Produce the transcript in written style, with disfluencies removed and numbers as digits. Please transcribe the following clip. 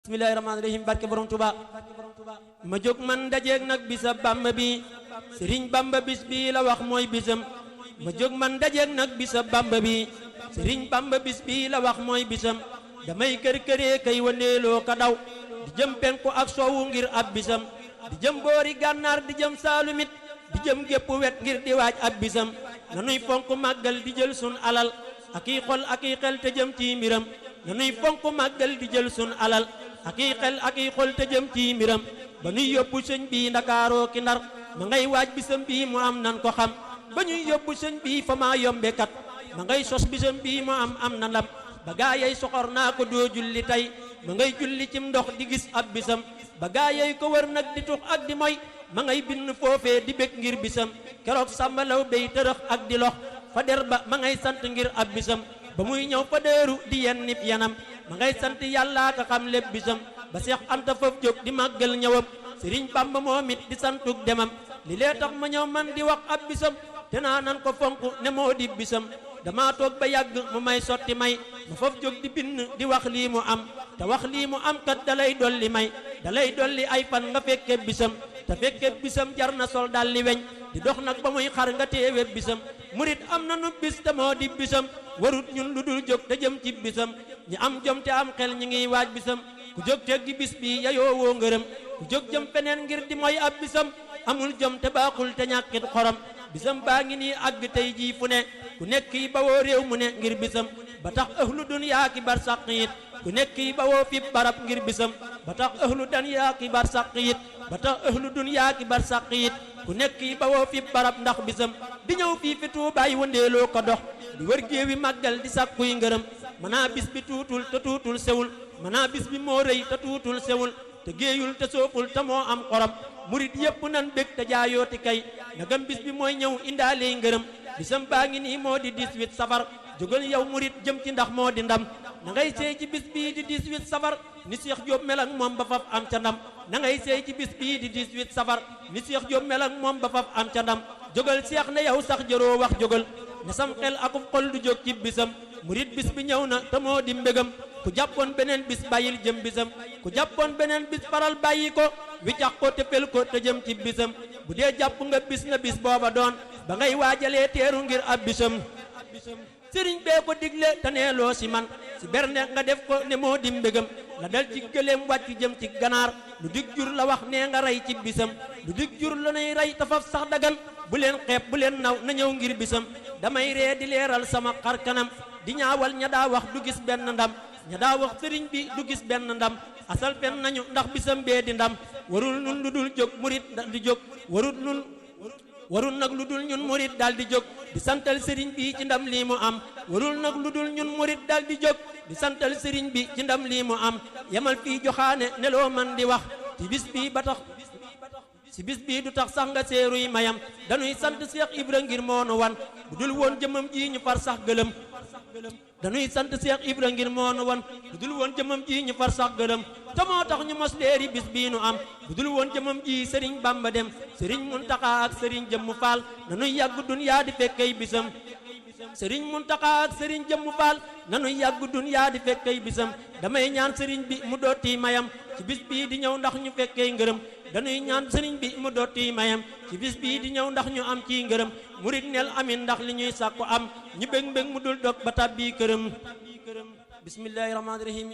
Bismillahirrahmanirrahim. Barke borom Tuba ma jóg man dajeeg nag bisa Bamba bi Sëriñ Bamba bis bi la wax mooy bisam. ma jóg man dajeeg nag bisa Bamba bi Sëriñ Bamba bis bi la wax mooy bisam. damay kër këree kay waneeloo ka daw di jëm penku ak soowu ngir ab bisam. di jëm boori gànnaar di jëm saalumit di jëm gépp wet ngir di waaj ab bisam. nanuy fonk màggal di jël sun alal ak i xol ak i xel te jëm ci mbiram. nanuy fonk màggal di jël sun alal ak i xel ak i xol te jëm ci mbiram. ba ñuy yóbbu sëñ bii ndakaaroo ki ndar ma ngay waaj bisam bii mu am nan ko xam. ba ñuy yóbbu sëñ bii fa maa yombekat ma ngay sos bisam bii mu am na ndam. ba gaa yey soxor naa ko doo julli tey ma ngay julli cim ndox di gis ab bisam. ba gaa yey ko wër nag di tux ak di moy ma ngay bind foofee di bég ngir bisam. keroog sàmbalaw bey tërëx ak di lox fa der ba ma ngay sant ngir ab bisam. ba muy ñëw fa déeru di yen nib yanam ma ngay sant yàllaa ka xam lépp bisam. ba Seex Anta foof jóg di màggal ñëwam Sëriñ Bamba moom it di santug demam. li lee tax ma ñëw man di wax ab bisam te naa nan ko fonk ne moo di bisam. dama toog ba yàgg mu may sotti may ma foof jóg di bind di wax lii mu am. te wax lii mu am kat dalay dolli may dalay dolli ay fan nga fekke bisam. te fekke bisam jar na sol dal li weñ di dox nag ba muy xar nga teewe bisam. murit am na nu bis te moo di bisam warut ñun lu dul jóg te jëm ci bisam. ñi am jom te am xel ñi ngi waaj bisam ku jóg teggi bis bi yayoo woo ngërëm. ku jóg jëm feneen ngir di mooy ab bisam amul jom te baaxul te ñàkkit xorom. bisam baa ngi nii àgg tey jii fu ne ku nekk yi bawoo réew mu ne ngir bisam. ba tax ahlu dunyaa ki bar sàq yit ku nekk yi bawoo fi barab ngir bisam. ba tax ahlu dunyaa ki bar sàq yit ba tax ahlu dunyaa ki bar sàq yit ku nekk yi bawoo fi barab ndax bisam. di ñëw fii fi Tuubaay wëndeeloo ko dox di wër géewi màggal di sàkkuy ngërëm. manaa bis bi tuutul te tuutul sewul manaa bis bi moo rëy te tuutul sewul te géeyul te sooful te moo am xorom. murit yépp nan bég te jaayooti kay nagam bis bi mooy ñëw indaaley ngërëm. bisam baa ngi nii moo di 18 safar jógal yow murit jëm ci ndax moo di ndam. na ngay seey ci bis bii di 18 safar ni Seex Jóob mel ak moom ba faf am ca ndam. na ngay seey ci bis bii di 18 safar ni Seex Jóob mel ak moom ba faf am ca ndam. jógal Seex ne yow sax jëroo wax jógal ne sam xel akub xol du jóg ci bisam. murit bis bi ñëw na te moo di mbégam ku jàppoon beneen bis bàyyil jëm bisam. ku jàppoon beneen bis faral bàyyi ko wiccax ko te pel ko te jëm ci bisam. bu dee jàpp nga bis na bis booba doon ba ngay waajalee teeru ngir ab bisam. sëriñ bee ko digle te nee loo si man si berne nga def ko ne moo di mbégam. la dal ci gëléem wàcc jëm ci ganaar lu dig jur la wax nee nga rey ci bisam. lu dig jur la nay rey te faf sax dagan bu leen xeeb bu leen naw na ñëw ngir bisam. damay ree di leeral sama xar kanam di ñaawal ña daa wax du gis benn ndam. ña daa wax sëriñ bi du gis benn ndam asal fen nañu ndax bisam bee di ndam. warul nun lu dul jóg murit dal di jóg warul nag lu dul ñun murit dal di jóg di santal sëriñ bi ci ndam lii mu am. warul nag lu dul ñun murit dal di jóg di santal sëriñ bi ci ndam lii mu am. yamal fii joxaane ne loo man di wax ci bis bii ba tax si bis bii du tax sax nga seeruy mayam. dañuy sant Seex Ibra ngir moonu wan bu dul woon jëmam ji ñu far sax gëlëm. dañuy sant Seex Ibra ngir moonu wan bu dul woon jëmam ji ñu far sax gëlëm. te moo tax ñu mos leeri bis bii nu am bu dul woon jëmam ji Sëriñ Bamba dem Sëriñ Muntaxa ak Sëriñ Jëmmu Faal nanuy yàgg dunyaa di fekkay bisam. Sëriñ Muntaxa ak Sëriñ Jëmmu Faal nanuy yàgg dunyaa di fekkay bisam. damay ñaan sëriñ bi mu dooti mayam ci bis bii di ñëw ndax ñu fekkay ngërëm. dañuy ñaan sëriñ bi mu dooti mayam ci bis bii di ñëw ndax ñu am ciy ngërëm. murit neel amin ndax li ñuy sàkku am ñu bég mbég mu dul dog ba tàbbi këram. bismillaahi rahmaani rahiim.